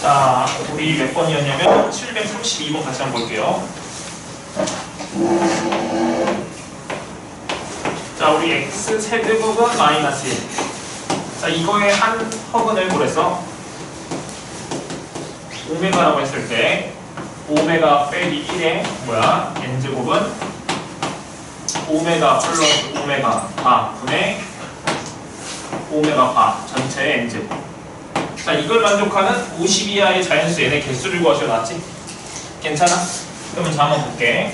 자, 우리 몇 번이었냐면 732번 같이 한번 볼게요. 자, 우리 x 세제곱은 마이너스 1. 자, 이거의 한 허근을 그래서 오메가라고 했을 때 오메가 빼기 1의 n제곱은 오메가 플러스 오메가 바 분의 오메가 바 전체의 n제곱. 자, 이걸 만족하는 50 이하의 자연수 n의 개수를 구하셔놨지? 괜찮아? 그러면 자, 한번 볼게.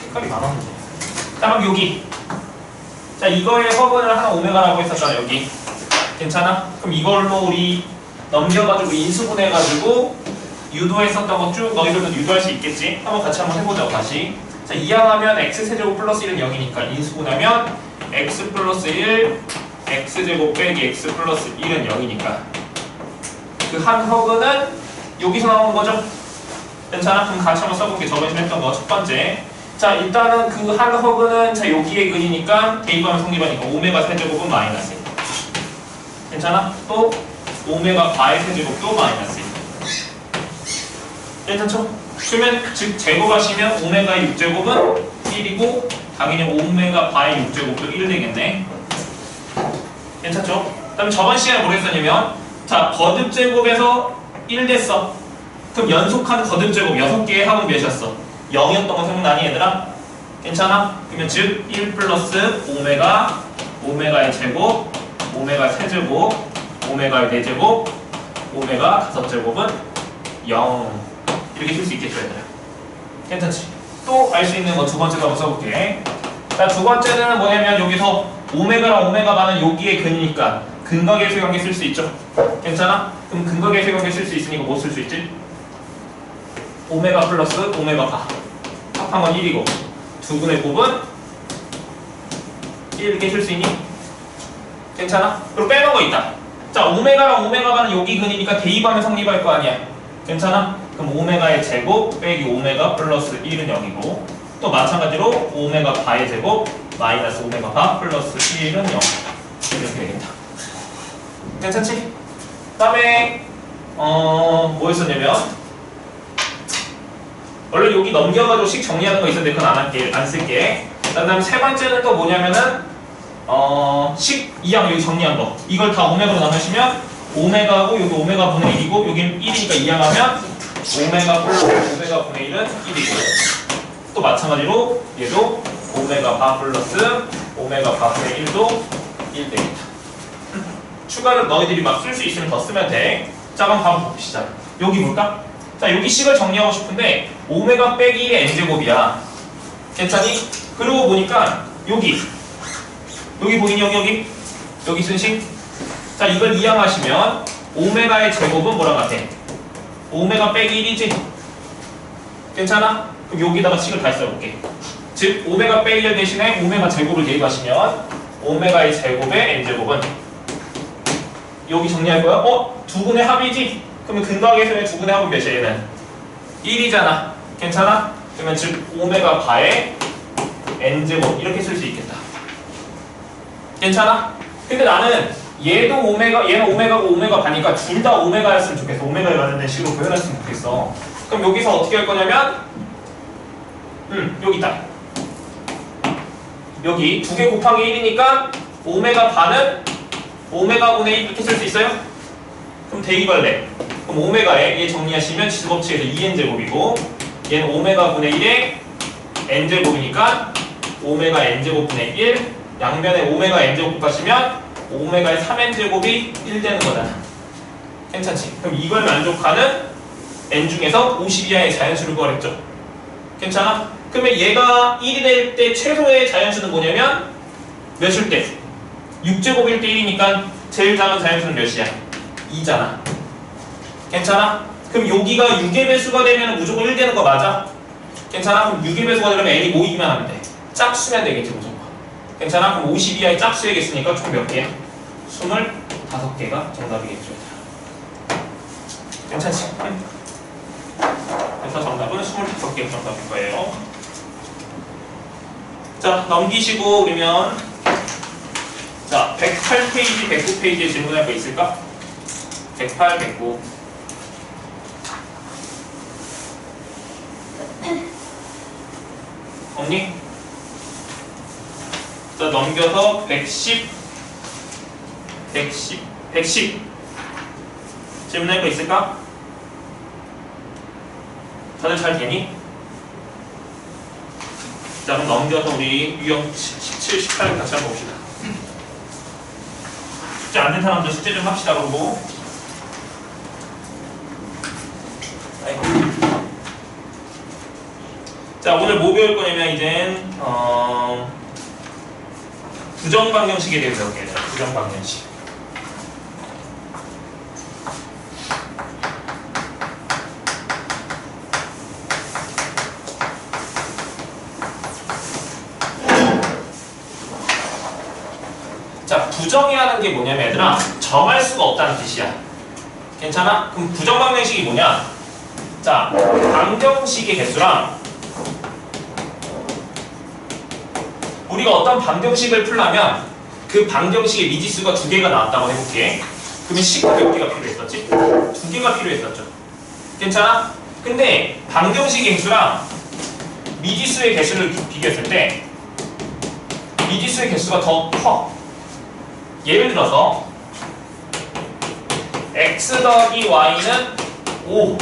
색깔이 많았는데. 자, 그럼 여기. 자, 이거의 허근을 하나 오메가라고 했었잖아, 여기. 괜찮아? 그럼 이걸로 우리 넘겨가지고 인수분해해가지고 유도했었던 거 쭉 너희들도 유도할 수 있겠지? 같이 한번 해보자고, 다시. 자, 이항하면 x세제곱 플러스 1은 0이니까 인수분해하면 x 플러스 1, x제곱 빼기 x 플러스 1은 0이니까 그 한 허근은 여기서 나오는 거죠? 괜찮아? 그럼 같이 한번 써볼게. 저번에 했던 거 첫 번째. 자, 일단은 그 한 허근은 자 여기에 근이니까 대입하면 성립하니까 오메가 세제곱은 마이너스 1. 괜찮아? 또 오메가 바의 세제곱도 마이너스 1. 괜찮죠? 그러면 즉 제곱하시면 오메가의 6제곱은 1이고 당연히 오메가 바의 6제곱도 1 되겠네. 괜찮죠? 그다음에 저번 시간에 뭐 했었냐면 자, 거듭제곱에서 1 됐어. 그럼 연속한 거듭제곱 6개의 합은 몇이었어? 0이었던 거 생각나니 얘들아? 괜찮아? 그러면 즉 1 플러스 오메가, 오메가의 제곱, 오메가 세제곱, 오메가의 4제곱, 오메가 5제곱은 0 이렇게 쓸 수 있겠죠 얘들아? 괜찮지? 또 알 수 있는 거 두 번째도 한번 써볼게. 자, 두 번째는 뭐냐면 여기서 오메가랑 오메가 바는 여기에 근이니까 근각의 관계 쓸 수 있죠? 괜찮아? 그럼 근각의 관계 쓸 수 있으니까 뭐 쓸 수 있지? 오메가 플러스 오메가 바 합한 건 1이고 두 분의 곱은 1 이렇게 쓸 수 있니? 괜찮아? 그리고 빼놓은 거 있다. 자, 오메가랑 오메가 바는 여기 근이니까 대입하면 성립할 거 아니야? 괜찮아? 그럼 오메가의 제곱 빼기 오메가 플러스 1은 0이고 또 마찬가지로 오메가 바의 제곱 마이너스 오메가 바 플러스 1은 0 이렇게 되겠다. 괜찮지? 그 다음에 뭐 했었냐면 원래 여기 넘겨가지고 식 정리하는 거 있었는데 그건 안 쓸게. 그 다음에 세 번째는 또 뭐냐면은 식 이항 여기 정리한 거 이걸 다 오메가로 나누시면 오메가고 여기 오메가 분의 1이고 여기는 1이니까 이항하면 오메가 플러스 오메가 분의 1은 1이고 또 마찬가지로 얘도 오메가 바 플러스 오메가 바 분의 1도 1 되겠다. 추가로 너희들이 막 쓸 수 있으면 더 쓰면 돼. 자, 그럼 한번 봅시다. 여기 볼까? 자, 여기 식을 정리하고 싶은데 오메가 빼기 1의 n제곱이야. 괜찮니? 그러고 보니까 여기 보이니? 여기 쓴 식? 자, 이걸 이항하시면 오메가의 제곱은 뭐랑 같아? 오메가 빼기 1이지? 괜찮아? 그럼 여기다가 식을 다시 써볼게. 즉 오메가 빼기 1 대신에 오메가 제곱을 대입하시면 오메가의 제곱의 n제곱은 여기 정리할 거야? 두 분의 합이지? 그러면 근각에서의 두 분의 합은 몇이야 얘는? 1이잖아. 괜찮아? 그러면 즉 오메가 바의 n제곱 이렇게 쓸 수 있겠다. 괜찮아? 근데 나는 얘도 오메가, 얘는 오메가고 오메가 바니까 둘 다 오메가였으면 좋겠어. 오메가에 관련된 식으로 표현했으면 좋겠어. 그럼 여기서 어떻게 할 거냐면 여기 있다. 여기 두 개 곱하기 1이니까 오메가 바는 오메가 분의 1 이렇게 쓸 수 있어요? 그럼 대입할래. 그럼 오메가에 얘 정리하시면 지수법칙에서 2n제곱이고 얘는 오메가 분의 1에 n제곱이니까 오메가 n제곱 분의 1 양변에 오메가 n제곱 곱하시면 오메가의 3n제곱이 1 되는 거잖아. 괜찮지? 그럼 이걸 만족하는 n 중에서 50 이하의 자연수를 구하랬죠. 괜찮아? 그러면 얘가 1이 될 때 최소의 자연수는 뭐냐면 몇일 때? 6제곱일 때 1이니까 제일 작은 자연수는 몇이야? 2잖아. 괜찮아? 그럼 여기가 6의 배수가 되면 무조건 1 되는 거 맞아? 괜찮아? 그럼 6의 배수가 되려면 n이 모이기만 하면 돼. 짝수면 되겠지 무조건. 괜찮아? 그럼 50 이하의 짝수이겠으니까 총 몇 개야? 25개가 정답이겠죠. 괜찮지? 그래서 정답은 25개 정답일 거예요. 자, 넘기시고 그러면 자, 108페이지, 109페이지에 질문할 거 있을까? 108, 109. 없니? 자, 넘겨서 110, 110, 110. 질문할 거 있을까? 다들 잘 되니? 자, 그럼 넘겨서 우리 유형 17, 18 같이 한번 봅시다. 숙제 안 된 사람들 숙제 좀 합시다. 그러고. 자, 오늘 뭐 배울 거냐면 이젠 부정방정식에 대해서 배울게요. 부정방정식. 자, 부정이라는 게 뭐냐면 얘들아, 정할 수가 없다는 뜻이야. 괜찮아? 그럼 부정방정식이 뭐냐? 자, 방정식의 개수랑 우리가 어떤 방정식을 풀려면 그 방정식의 미지수가 2개가 나왔다고 해볼게. 그러면 식이 몇 개가 필요했었지? 2개가 필요했었죠. 괜찮아? 근데 방정식의 개수랑 미지수의 개수를 비교했을 때 미지수의 개수가 더 커. 예를 들어서 x 더하기 y는 5.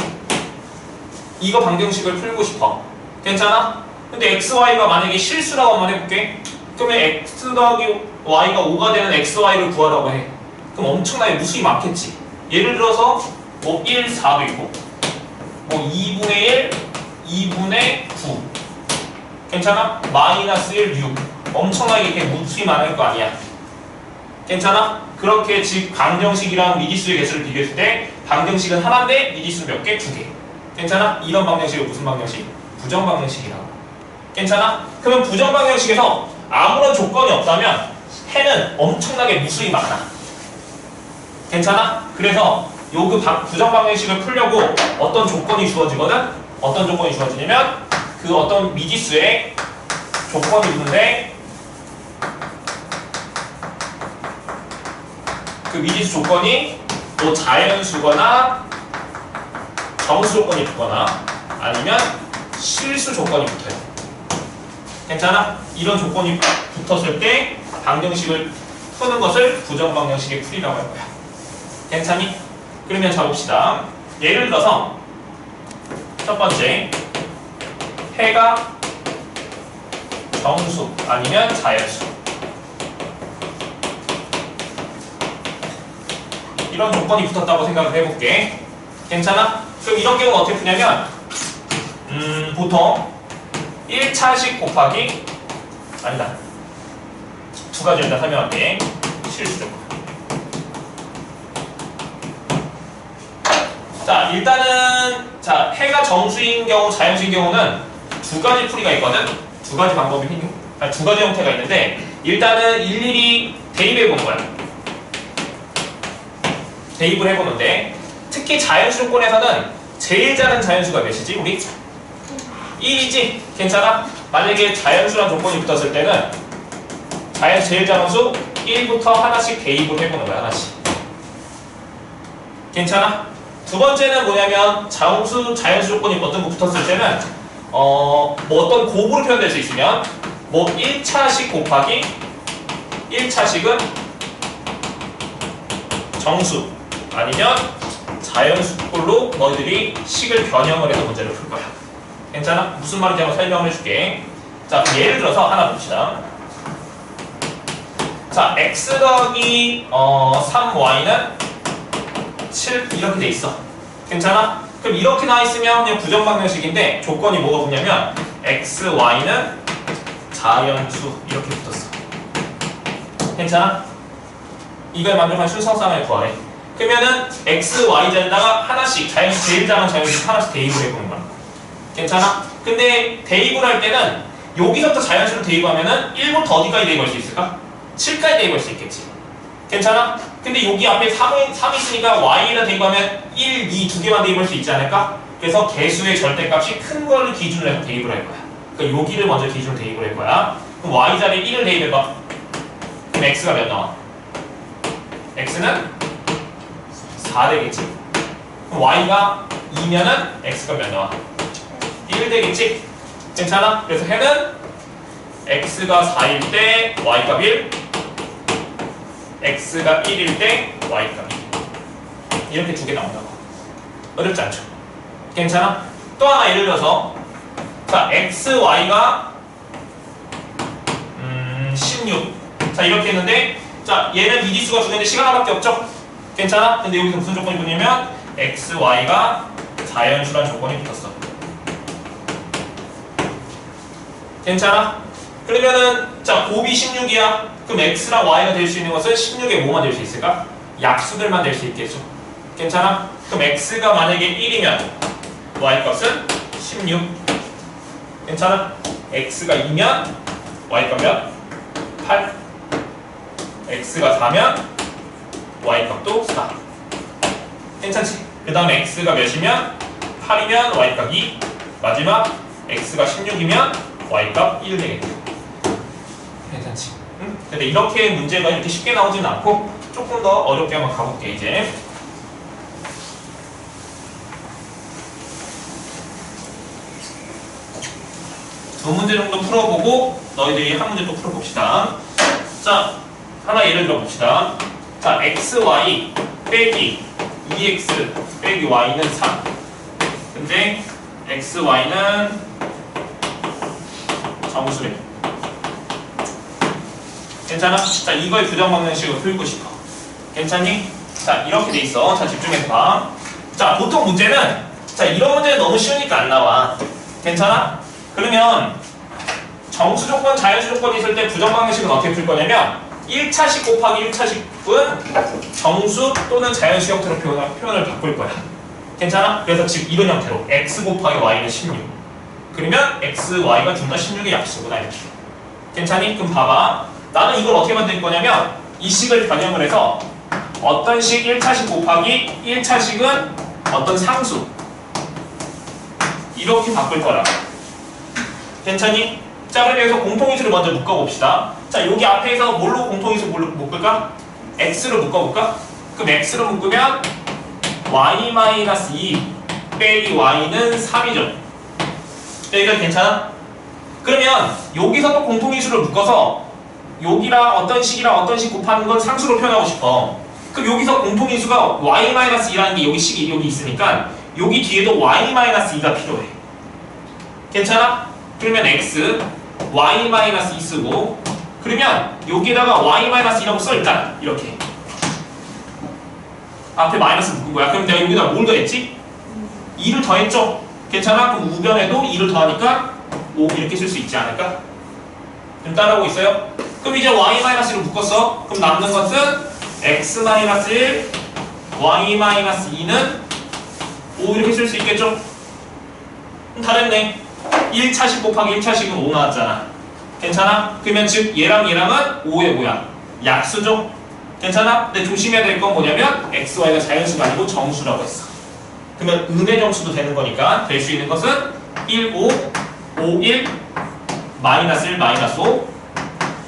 이거 방정식을 풀고 싶어. 괜찮아? 근데 x, y가 만약에 실수라고 한번 해볼게. 그러면 x 더하기 y가 5가 되는 x, y를 구하라고 해. 그럼 엄청나게 무수히 많겠지. 예를 들어서 뭐 1, 4도 있고 뭐 2분의 1, 2분의 9. 괜찮아? 마이너스 1, 6. 엄청나게 이렇게 무수히 많을 거 아니야. 괜찮아? 그렇게 즉 방정식이랑 미지수의 개수를 비교했을 때 방정식은 하나인데 미지수 몇 개? 2개. 괜찮아? 이런 방정식은 무슨 방정식? 부정방정식이라고. 괜찮아? 그러면 부정방정식에서 아무런 조건이 없다면 해는 엄청나게 무수히 많아. 괜찮아? 그래서 요 그 부정방정식을 풀려고 어떤 조건이 주어지거든? 어떤 조건이 주어지냐면 그 어떤 미지수의 조건이 있는데 그 미지수 조건이 뭐 자연수거나 정수 조건이 붙거나 아니면 실수 조건이 붙어요. 괜찮아? 이런 조건이 붙었을 때 방정식을 푸는 것을 부정방정식의 풀이라고 할 거야. 괜찮니? 그러면 자 봅시다. 예를 들어서 첫 번째 해가 정수 아니면 자연수 이런 조건이 붙었다고 생각을 해볼게. 괜찮아? 그럼 이런 경우는 어떻게 푸냐면 보통 1차식 곱하기 아니다. 두 가지 일단 설명할게. 실수 조건. 자, 일단은 자 해가 정수인 경우, 자연수인 경우는 두 가지 풀이가 있거든. 두 가지 방법이 두 가지 형태가 있는데 일단은 일일이 대입해 본 거야. 대입을 해보는데 특히 자연수 조건에서는 제일 작은 자연수가 몇이지? 우리? 1이지? 괜찮아? 만약에 자연수란 조건이 붙었을 때는 자연수 제일 작은 수 1부터 하나씩 대입을 해보는 거야. 하나씩. 괜찮아? 두 번째는 뭐냐면 자연수 조건이 어떤 거 붙었을 때는 뭐 어떤 곱으로 표현될 수 있으면 뭐 1차식 곱하기 1차식은 정수 아니면 자연수꼴로 너희들이 식을 변형을 해서 문제를 풀 거야. 괜찮아? 무슨 말인지 한번 설명을 해줄게. 자, 예를 들어서 하나 봅시다. 자, x 더하기 3y는 7 이렇게 돼 있어. 괜찮아? 그럼 이렇게 나와 있으면 그냥 부정방정식인데 조건이 뭐가 붙냐면 x, y는 자연수 이렇게 붙었어. 괜찮아? 이걸 만족한 순서상을 구하래. 그러면은 x, y 자리에다가 하나씩 자연수 제일 작은 자연수 하나씩 대입을 해보는 거야. 괜찮아? 근데 대입을 할 때는 여기서부터 자연수를 대입하면은 1부터 어디까지 대입할 수 있을까? 7까지 대입할 수 있겠지. 괜찮아? 근데 여기 앞에 3 있으니까 y에다 대입하면 1, 2 두 개만 대입할 수 있지 않을까? 그래서 개수의 절대값이 큰 거를 기준으로 해서 대입을 할 거야. 그러니까 여기를 먼저 기준으로 대입을 할 거야. 그럼 y 자리에 1을 대입해봐. 그럼 x가 몇 나와? x는 4 되겠지. 그럼 y가 2면은 x가 몇 나와? 1 되겠지? 괜찮아? 그래서 해는 x가 4일 때 y값 1, x가 1일 때 y값 2. 이렇게 두 개 나온다고. 어렵지 않죠? 괜찮아? 또 하나 예를 들어서 자, xy가 16. 자, 이렇게 했는데 자, 얘는 미지수가 두 개인데 시간 하나밖에 없죠? 괜찮아? 근데 여기서 무슨 조건이 붙냐면 xy가 자연수란 조건이 붙었어. 괜찮아? 그러면은 자, 곱이 16이야. 그럼 x랑 y가 될 수 있는 것은 16에 뭐만 될 수 있을까? 약수들만 될 수 있겠죠. 괜찮아? 그럼 x가 만약에 1이면 y값은 16. 괜찮아? x가 2면 y값 몇? 8. x가 4면 y값도 4. 괜찮지? 그 다음에 x가 몇이면 8이면 y값 2. 마지막 x가 16이면 y값 1 되겠다. 괜찮지? 응? 근데 이렇게 문제가 이렇게 쉽게 나오진 않고 조금 더 어렵게 한번 가볼게 이제. 두 문제 정도 풀어보고 너희들이 한 문제 또 풀어봅시다. 자, 하나 예를 들어봅시다. 자, xy 빼기 2x 빼기 y는 3. 근데 xy는 정수래. 괜찮아? 자, 이걸 부정방정식으로 풀고 싶어. 괜찮니? 자, 이렇게 돼 있어. 자, 집중해서 봐. 자, 보통 문제는 자, 이런 문제는 너무 쉬우니까 안 나와. 괜찮아? 그러면 정수 조건, 자연수 조건이 있을 때 부정방정식은 어떻게 풀 거냐면 1차식 곱하기 1차식은 정수 또는 자연수 형태로 표현을 바꿀 거야. 괜찮아? 그래서 지금 이런 형태로 x 곱하기 y는 16. 그러면 x, y가 둘 다 16의 약수구나 이렇게. 괜찮니? 그럼 봐봐. 나는 이걸 어떻게 만들 거냐면 이 식을 변형을 해서 어떤 식 1차식 곱하기 1차식은 어떤 상수 이렇게 바꿀 거라. 괜찮니? 자, 그럼 여기서 공통인수를 먼저 묶어봅시다. 자, 여기 앞에서 뭘로 공통인수 묶을까? x로 묶어볼까? 그럼 x로 묶으면 y-2 빼기 y는 3이죠. 여기가 괜찮아? 그러면 여기서 또 공통인수를 묶어서 여기랑 어떤 식이랑 어떤 식 곱하는 건 상수로 표현하고 싶어. 그럼 여기서 공통인수가 y-2라는 게 여기 식이 여기 있으니까 여기 뒤에도 y-2가 필요해. 괜찮아? 그러면 x y-2 쓰고 그러면 여기에다가 y-2라고 써 일단 이렇게 앞에 마이너스 묶은 거야. 그럼 내가 여기다 뭘 더했지? 2를 더했죠? 괜찮아? 그럼 우변에도 2를 더하니까 5 이렇게 쓸 수 있지 않을까? 좀 따라오고 있어요? 그럼 이제 y-를 묶었어. 그럼 남는 것은 x-1 y-2는 5 이렇게 쓸 수 있겠죠? 그럼 다 됐네. 1차식 곱하기 1차식은 5 나왔잖아. 괜찮아? 그러면 즉 얘랑 얘랑은 5의 뭐야? 약수죠? 괜찮아? 근데 조심해야 될 건 뭐냐면 x, y가 자연수가 아니고 정수라고 했어. 그러면 음의 정수도 되는 거니까 될 수 있는 것은 1, 5, 5, 1, 마이너스 1, 마이너스 5,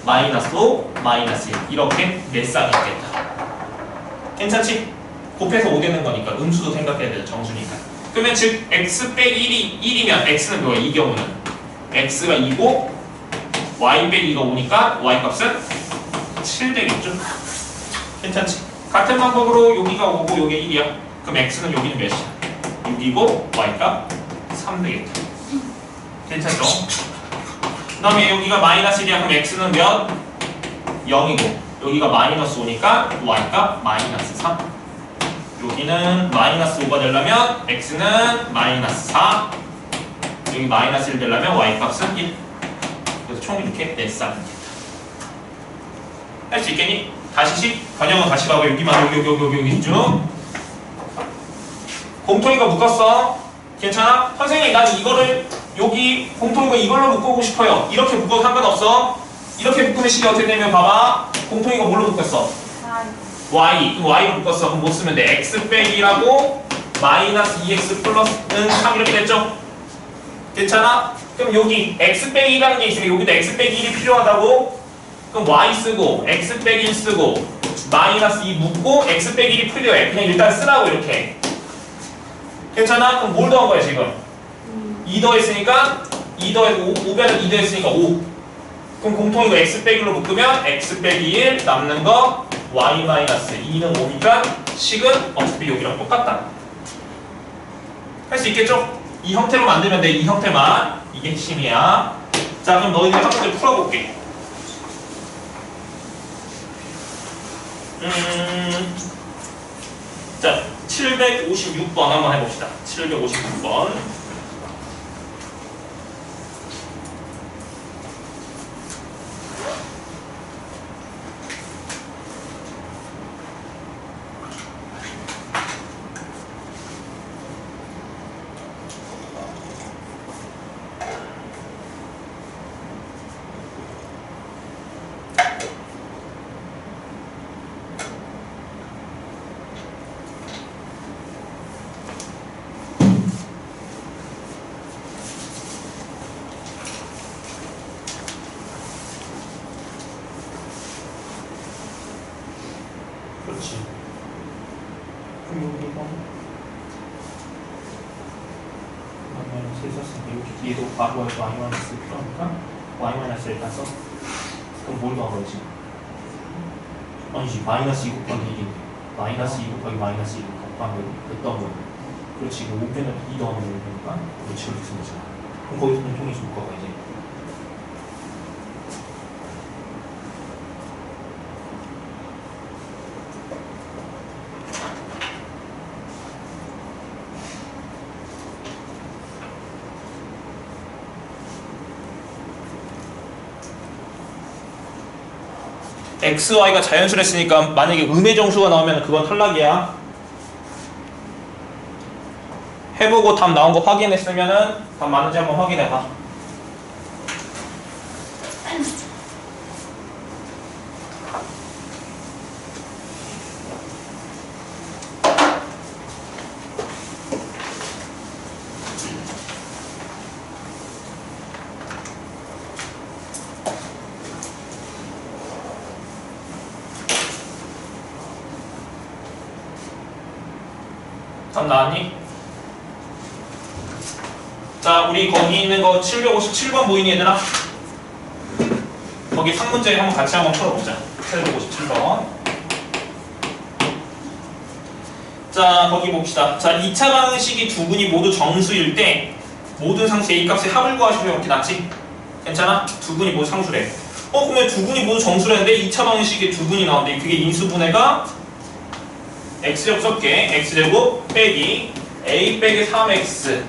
마이너스 5, 마이너스 1 이렇게 몇 쌍이 있겠다. 괜찮지? 곱해서 5 되는 거니까 음수도 생각해야 되죠. 정수니까. 그러면 즉 x 빼기 1이면 x는 뭐야? 이 경우는 x가 2고 y 빼기가 5니까 y 값은 7 되겠죠? 괜찮지? 같은 방법으로 여기가 5고 여기가 1이야. 그럼 x는 여기는 몇이야? 6이고 y가 3 되겠다. 괜찮죠? 그 다음에 여기가 마이너스 1이야. 그럼 x는 몇? 0이고 여기가 마이너스 5니까 y가 마이너스 3. 여기는 마이너스 5가 되려면 x는 마이너스 4. 여기 마이너스 1 되려면 y 값은 1. 그래서 총 이렇게 4쌍. 할 수 있겠니? 다시 변형은 다시 봐봐. 여기만 여기 쭉. 공통이가 묶었어. 괜찮아? 선생님 나는 이거를 여기 공통이가 이걸로 묶어보고 싶어요. 이렇게 묶어도 상관없어. 이렇게 묶으면 식이 어떻게 되면 봐봐. 공통이가 뭘로 묶었어? y. 그럼 y로 묶었어. 그럼 못 쓰면 돼. x 빼기라고 마이너스 2x 플러스는 3 이렇게 됐죠? 괜찮아? 그럼 여기 x 빼기라는 게 있으면 여기도 x 빼기 1이 필요하다고? 그럼 y 쓰고 x 빼기 1 쓰고 마이너스 2 묶고 x 빼기 1이 필요해. 그냥 일단 쓰라고 이렇게. 괜찮아? 그럼 뭘 더한 거야 지금? 2 더했으니까 2 더해서 5배는 2 더했으니까 5. 그럼 공통 이거 x 빼기로 묶으면 x 빼기 1 남는 거 y 마이너스 2는 5니까 식은 어차피 여기랑 똑같다. 할 수 있겠죠? 이 형태로 만들면 돼. 이 형태만. 이게 핵심이야. 자 그럼 너희들 한 문제 풀어볼게. 자 756번 한번 해봅시다. 756번. 그렇지. 그럼 여기가 마이너스 썼으니까 이렇게 뒤에도 바로에서 y 마이너스 필요하니까 y 마이너스 일단 써. 그럼 뭘 더한 거지? 아니지 마이너스 2 곱하기 1이 마이너스 2 곱하기 마이너스 2 곱하기 몇 더한 거야? 그렇지. 이거 5배는 2 더하면 5배니까 그렇지 이렇게 쓰는 거잖아. 그럼 거기서 공통이 줄 거가 이제. x, y가 자연수랬으니까 만약에 음의 정수가 나오면 그건 탈락이야. 해보고 답 나온 거 확인했으면은 답 맞는지 한번 확인해봐. 답 나왔니? 자, 우리 거기 있는 거 757번 보이니 얘들아? 거기 3문제 한번 같이 한번 풀어보자. 757번. 자, 거기 봅시다. 자, 2차 방정식이 두 분이 모두 정수일 때 모든 상수 A 값의 합을 구하시면 이렇게 낫지? 괜찮아? 두 분이 모두 상수래. 그러면 두 분이 모두 정수라는데 2차 방정식에 두 분이 나오는데 그게 인수분해가 x제곱 섞게 x제곱 빼기 a 빼기 3x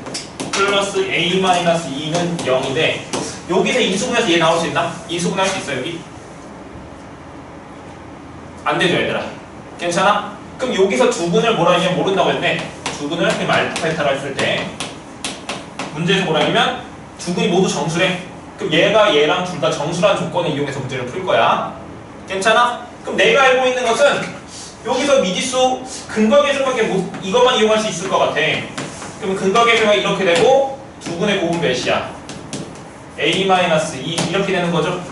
플러스 a 마이너스 2는 0인데 여기서 인수분해서 얘 나올 수 있나? 인수분해 할 수 있어 여기? 안 되죠 얘들아. 괜찮아? 그럼 여기서 두 분을 뭐라 하냐면 모른다고 했는데 두 분을 그냥 알파 베타로 했을 때 문제에서 뭐라 하냐면 두 분이 모두 정수래. 그럼 얘가 얘랑 둘 다 정수라는 조건을 이용해서 문제를 풀 거야. 괜찮아? 그럼 내가 알고 있는 것은 여기서 미지수 근거계수밖에 이것만 이용할 수 있을 것 같아. 그럼 근거계수가 이렇게 되고 두 분의 곱은 몇이야? a-2 이렇게 되는 거죠.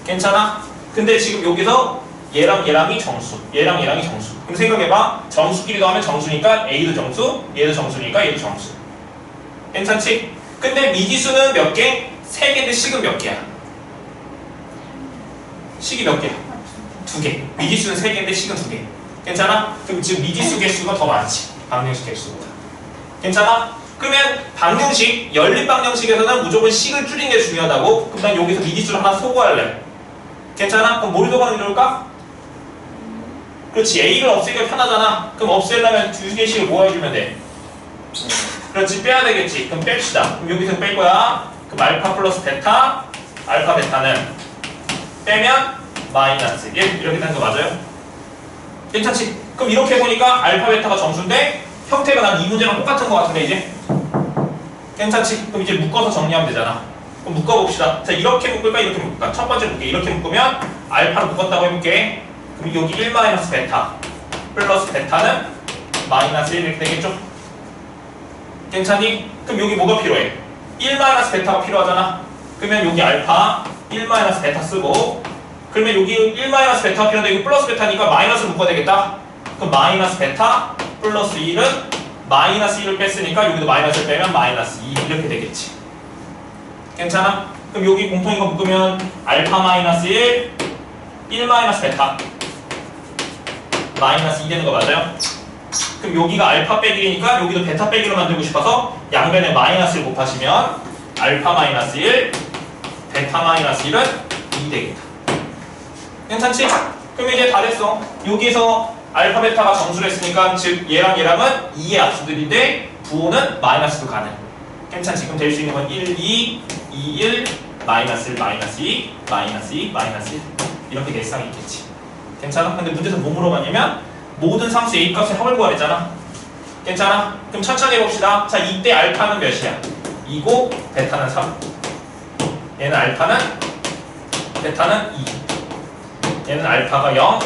괜찮아? 근데 지금 여기서 얘랑 얘랑이 정수, 얘랑 얘랑이 정수. 그럼 생각해봐. 정수끼리 더하면 정수니까 a도 정수, 얘도 정수니까 얘도 정수. 괜찮지? 근데 미지수는 몇 개? 3개인데 식은 몇 개야? 식이 몇 개야? 2개. 미지수는 3개인데 식은 2개. 괜찮아? 그럼 지금 미지수 개수가 더 많지. 방정식 개수보다. 괜찮아? 그러면 방정식, 연립 방정식에서는 무조건 식을 줄이는 게 중요하다고? 그럼 난 여기서 미지수를 하나 소거할래. 괜찮아? 그럼 뭘 소거하는 게 좋을까? 그렇지. A를 없애기가 편하잖아. 그럼 없애려면 2개씩을 모아주면 돼. 그렇지. 빼야 되겠지. 그럼 뺍시다. 그럼 여기서 뺄 거야. 그럼 알파 플러스 베타, 알파 베타는 빼면 마이너스 1 이렇게 되는 거 맞아요? 괜찮지? 그럼 이렇게 해보니까 알파 베타가 정수인데 형태가 난 이 문제랑 똑같은 거 같은데 이제? 괜찮지? 그럼 이제 묶어서 정리하면 되잖아. 그럼 묶어봅시다. 자 이렇게 묶을까 이렇게 묶을까? 첫 번째 묶게 이렇게 묶으면 알파를 묶었다고 해볼게. 그럼 여기 1 마이너스 베타 플러스 베타는 마이너스 1 이렇게 되겠죠? 괜찮니? 그럼 여기 뭐가 필요해? 1 마이너스 베타가 필요하잖아. 그러면 여기 알파 1 마이너스 베타 쓰고 그러면 여기 1 마이너스 베타가 필요한데 이거 플러스 베타니까 마이너스를 묶어야 되겠다. 그럼 마이너스 베타 플러스 1은 마이너스 1을 뺐으니까 여기도 마이너스를 빼면 마이너스 2 이렇게 되겠지. 괜찮아? 그럼 여기 공통인 거 묶으면 알파 마이너스 1 마이너스 베타 마이너스 2 되는 거 맞아요? 그럼 여기가 알파 빼기 1이니까 여기도 베타 빼기로 만들고 싶어서 양변에 마이너스를 곱하시면 알파 마이너스 1 베타 마이너스 1은 2 되겠다. 괜찮지? 그럼 이제 다 됐어. 여기서 알파 베타가 정수를 했으니까 즉 얘랑 얘랑은 2의 합수들인데 부호는 마이너스도 가능. 괜찮지? 그럼 될 수 있는 건 1, 2, 2, 1, 마이너스 1, 마이너스 2, 마이너스 2, 마이너스 1 이렇게 대상이 있겠지. 괜찮아? 근데 문제에서 뭐 물어봤냐면 모든 상수 A 값의 합을 구하랬잖아. 괜찮아? 그럼 천천히 해봅시다. 자, 이때 알파는 몇이야? 2고 베타는 3. 얘는 알파는 베타는 2. 얘는 알파가 0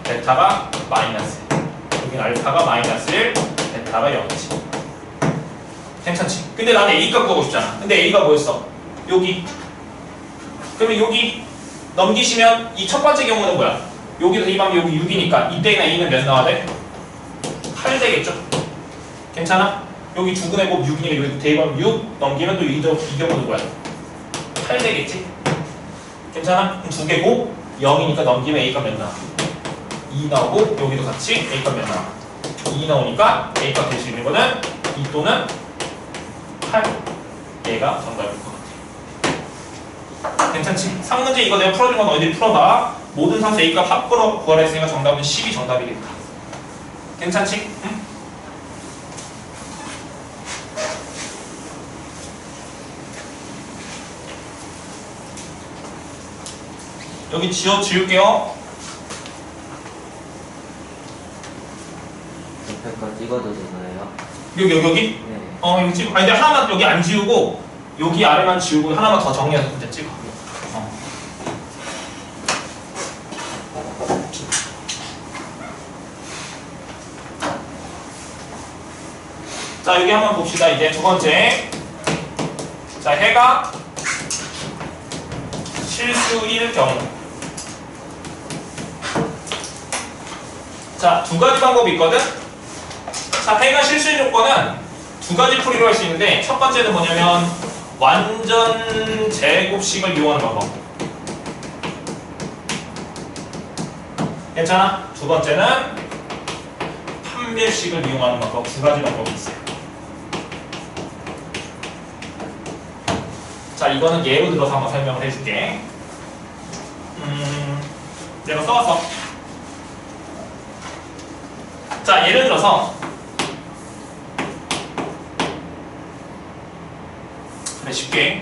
베타가 마이너스 1. 여기는 알파가 마이너스 1 베타가 0이지. 괜찮지? 근데 나는 A값 구하고 싶잖아. 근데 A가 뭐였어? 여기. 그러면 여기 넘기시면 이 첫 번째 경우는 뭐야? 여기도 대입하면 여기 6이니까 이때나 A는 몇 나와야 돼? 8 되겠죠? 괜찮아? 여기 두근의 곱 6이니까 여기 대입하면 6 넘기면 또 이 경우는 뭐야? 8 되겠지? 괜찮아? 그럼 두 개고 0이니까 넘기면 A값 몇 나와? 2 나오고 여기도 같이 A값 몇 나와? 2 나오니까 A값 될 수 있는 거는 2 또는 8. 얘가 정답일 것 같아. 괜찮지? 상문제 이거 내가 풀어준 건 너희들이 풀어봐. 모든 상수 A값 합으로 구하라 했으니까 정답은 10이 정답이겠다. 괜찮지? 응? 여기 지울게요. 옆에 거 찍어도 되나요? 여기? 네. 여기 찍어. 아니, 근데 하나만 여기 안 지우고 여기 아래만 지우고 하나만 더 정리해서 문제 찍어. 자, 여기 한번 봅시다. 이제 두 번째. 자, 해가 실수일 경우. 자, 두 가지 방법이 있거든. 자, 해가 실수일 조건은 두 가지 풀이로 할 수 있는데 첫 번째는 뭐냐면 완전 제곱식을 이용하는 방법. 괜찮아? 두 번째는 판별식을 이용하는 방법. 두 가지 방법이 있어요. 자, 이거는 예로 들어서 한번 설명을 해줄게. 내가 써왔어. 자, 예를 들어서 그래, 쉽게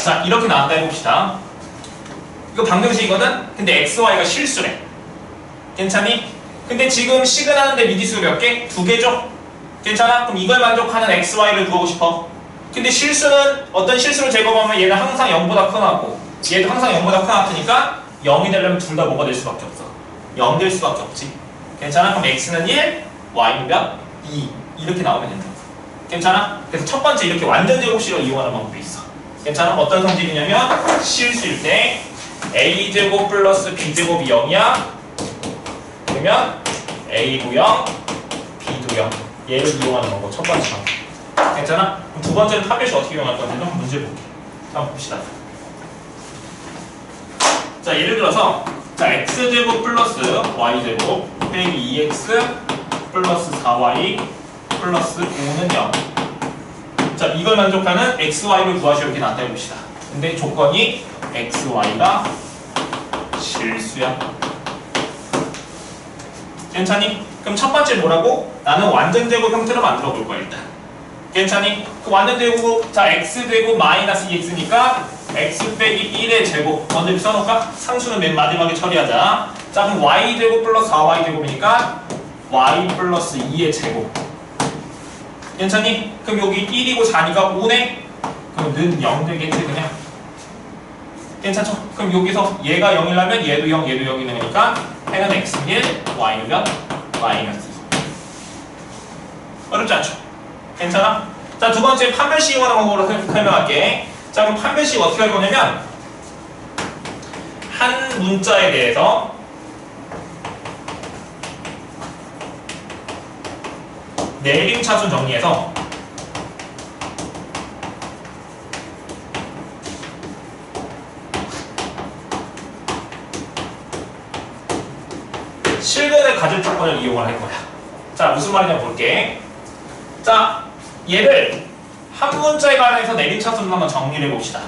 자, 이렇게 나왔다 해봅시다. 이거 방정식이거든? 근데 XY가 실수래. 괜찮니? 근데 지금 식은 하는데 미지수 몇 개? 2개죠? 괜찮아? 그럼 이걸 만족하는 XY를 구하고 싶어. 근데 실수는 어떤 실수를 제거하면 얘는 항상 0보다 크고 얘도 항상 0보다 크니까 0이 되려면 둘 다 뭐가 될 수밖에 없어. 0 될 수밖에 없지. 괜찮아? 그럼 X는 1, Y는 몇? 2 이렇게 나오면 된다. 괜찮아? 그래서 첫 번째 이렇게 완전 제곱식을 이용하는 방법이 있어. 괜찮아? 어떤 성질이냐면 실수일 때 A제곱 플러스 B제곱이 0이야? 그러면 A도 0, B도 0 얘를 이용하는 거고 첫 번째 방법. 괜찮아? 그럼 두 번째는 판별식 어떻게 이용할 건지 한번 문제 볼게. 한번 봅시다. 자, 예를 들어서 자, X제곱 플러스 Y제곱 빼기 2X 플러스 4Y 플러스 5는 0. 자, 이걸 만족하는 XY를 구하시오 이렇게 나타내 봅시다. 근데 조건이 XY가 실수야. 괜찮니? 그럼 첫 번째 뭐라고? 나는 완전 제곱 형태로 만들어 볼 거야 일단. 괜찮니? 그 완전 제곱, 자 x 제곱 마이너스 2x니까 x 빼기 1의 제곱 먼저 이렇게 써놓을까? 상수는 맨 마지막에 처리하자. 자, 그럼 y 제곱 플러스 4y 제곱이니까 y 플러스 2의 제곱. 괜찮니? 그럼 여기 1이고 4니까 5네? 그럼 는 0 되겠지 그냥. 괜찮죠? 그럼 여기서 얘가 0이라면 얘도 0, 얘도 0이 되니까 해는 x는 1, y는 몇? 마이너스 2. 어렵지 않죠? 괜찮아? 자, 두 번째 판별식 이용하는 방법으로 설명할게. 자, 그럼 판별식 어떻게 할 거냐면 한 문자에 대해서 내림차순 정리해서 실근을 가질 조건을 이용을 할 거야. 자, 무슨 말이냐 볼게. 자, 얘를 한 문자에 관해서 내림차순으로 한번 정리를 해봅시다.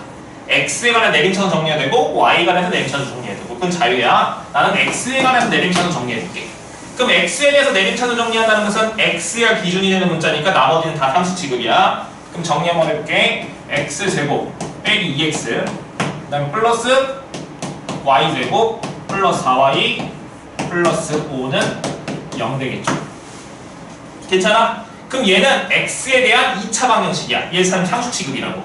x에 관한 내림차순 정리해야 되고 y에 관해서 내림차순 정리해야 되고 그건 자유야. 나는 x에 관해서 내림차순 정리해줄게. 그럼 x에 대해서 내림차순 정리한다는 것은 x가 기준이 되는 문자니까 나머지는 다 상수 취급이야. 그럼 정리 한번 해볼게. x제곱 빼기 2x 그 다음에 플러스 y제곱 플러스 4y 플러스 5는 0 되겠죠. 괜찮아? 그럼 얘는 x에 대한 2차 방정식이야. 얘 상수 취급이라고.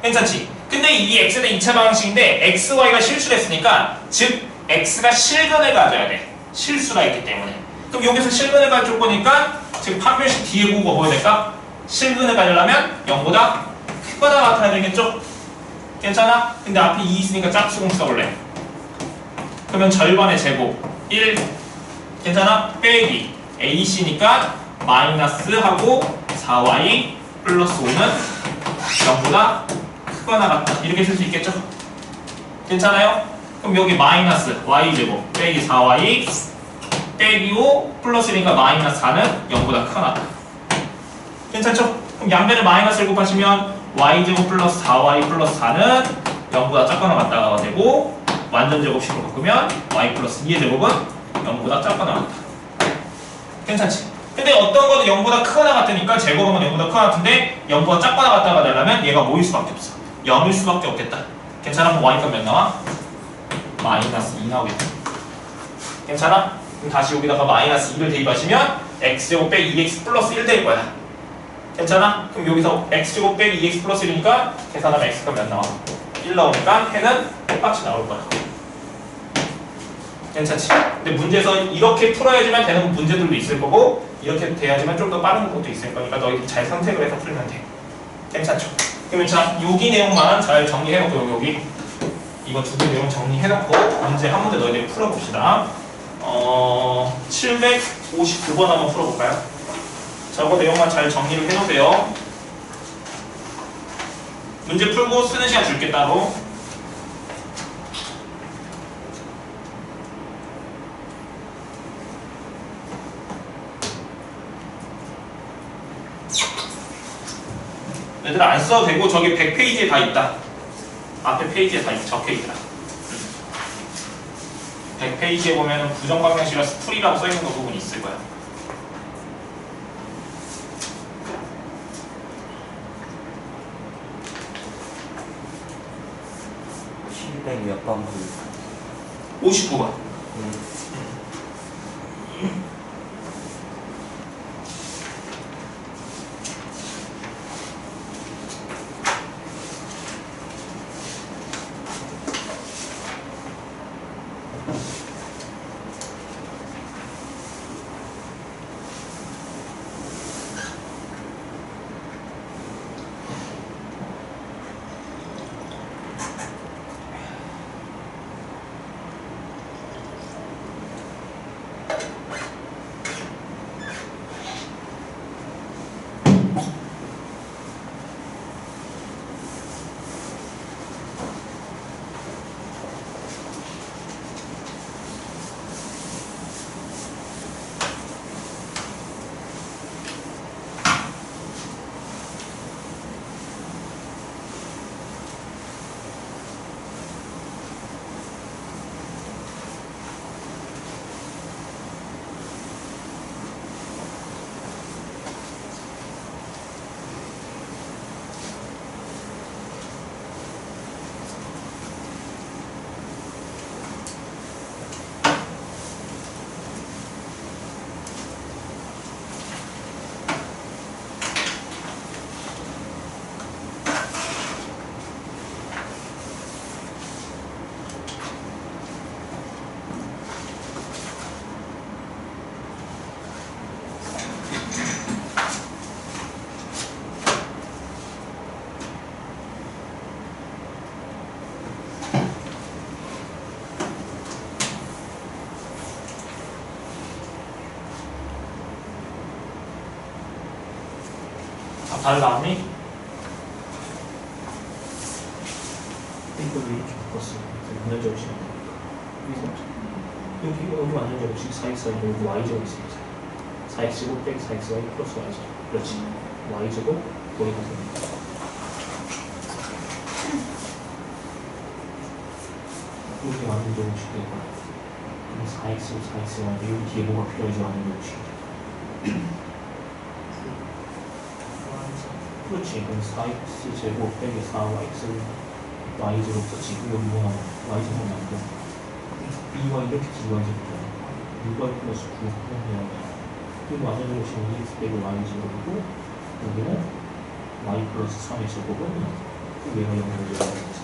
괜찮지? 근데 이 x에 대한 2차 방정식인데 x, y가 실수를 했으니까 즉 x가 실근을 가져야 돼. 실수가 있기 때문에. 그럼 여기서 실근을 가질 거니까 지금 판별식 뒤에 보고 뭐 해야 될까? 실근을 가지려면 0보다 크거나 같아야 되겠죠? 괜찮아? 근데 앞에 2 있으니까 짝수공 써볼래. 그러면 절반의 제곱 1 괜찮아? 빼기 ac니까 마이너스 하고 4y 플러스 5는 0보다 크거나 같다. 이렇게 쓸 수 있겠죠? 괜찮아요? 그럼 여기 마이너스 y제곱 빼기 4y 빼기 5 플러스니까 마이너스 4는 0보다 크거나 같다. 괜찮죠? 그럼 양변을 마이너스를 곱하시면 y제곱 플러스 4y 플러스 4는 0보다 작거나 같다가 되고 완전 제곱식으로 바꾸면 y 플러스 2의 제곱은 0보다 작거나 같다. 괜찮지? 근데 어떤 거는 0보다 크거나 같으니까 제곱은 0보다 크거나 같은데 0보다 작거나 같다가 되려면 얘가 뭐일 수밖에 없어. 0일 수밖에 없겠다. 괜찮아? 그럼 y값 몇 나와? 마이너스 2 나오겠다. 괜찮아? 그럼 다시 여기다가 마이너스 2를 대입하시면 x제곱 빼기 2x 플러스 1 될 거야. 괜찮아? 그럼 여기서 x제곱 빼기 2x 플러스 1이니까 계산하면 x값 몇 나와? 1 나오니까 해는 똑같이 나올 거야. 괜찮지? 근데 문제에서 이렇게 풀어야지만 되는 문제들도 있을 거고 이렇게 돼야지만 좀 더 빠른 것도 있을 거니까 너희들 잘 선택을 해서 풀면 돼. 괜찮죠? 그러면 자, 여기 내용만 잘 정리해놓고 여기 이거 두 개 내용 정리해놓고 문제 한 문제 너희들이 풀어봅시다. 759번 한번 풀어볼까요? 저거 내용만 잘 정리를 해놓으세요. 문제 풀고 쓰는 시간 줄게 따로. 얘들아 안 써도 되고 저기 100페이지에 다 있다. 앞에 페이지에 다 적혀있더라. 100페이지에 보면은 부정방정식이라서 풀이라고 써있는 거 부분이 있을 거야. 몇 번? 59번. 잘 나왔니? 이걸 이렇게 바꿨어. 완전 접시가 여기 완전 접시 4x 여기 y제곱 있습니다. 4x제곱 빼기 4xy 플러스 y제곱. 그렇지. y제곱 거기가 됩니다. 여기 완전 접시 되고 그럼 4x고 4xy 여기 뒤에 뭐가 필요해서 완전 접시. 그렇지. 그럼 4x제곱 빼기 4yx y제곱 썼지. 여기 뭐 나와? y제곱 나오고 2y 이렇게 2y제곱이잖아. 6y 플러스 9 그러면 여기 완전 제곱이 2x 빼기 y제곱이고 여기는 y 플러스 3의 제곱은 얘가 0을 제곱하겠지.